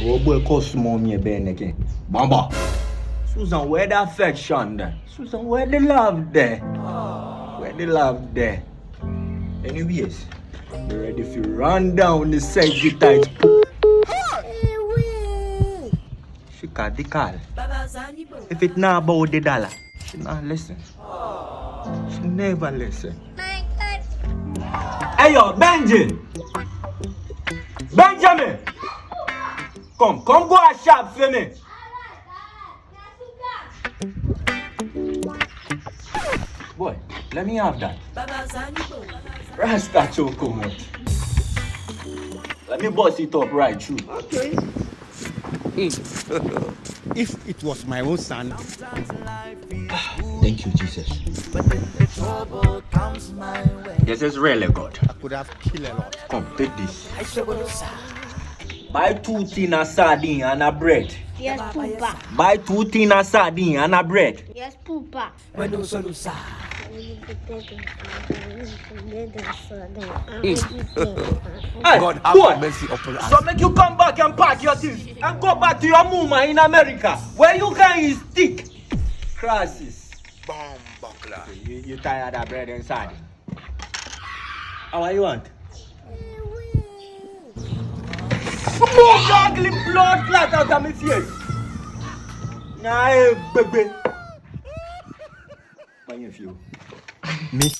Oh boy, customer me ben again. Bombo. Susan, where the affection there? Susan, where the love there? Where the love there? Anyways, be ready if you run down the sexy tight. She got the call. If it not about the dollar, she not listen. She never listen. Hey yo, Benji! Benjamin! Come go a shop for me. Boy, let me have that. Rasta choke come out. Let me bust it up right through. Okay. If it was my own son. Thank you, Jesus. This is really good. I could have killed a lot. Come, take this. Buy 2 tin of sardine and a bread. Yes, Poopa. Buy 2 tin of sardine and a bread. Yes, Poopa. Hey, God go on. have mercy upon us. So make you come back and pack your things and go back to your mama in America where you can stick. Crosses. Bombo Marley. You tired of bread and sardine? How you want? Smoke ugly blood clot out of my face. Nah, baby. Buy a few. Me.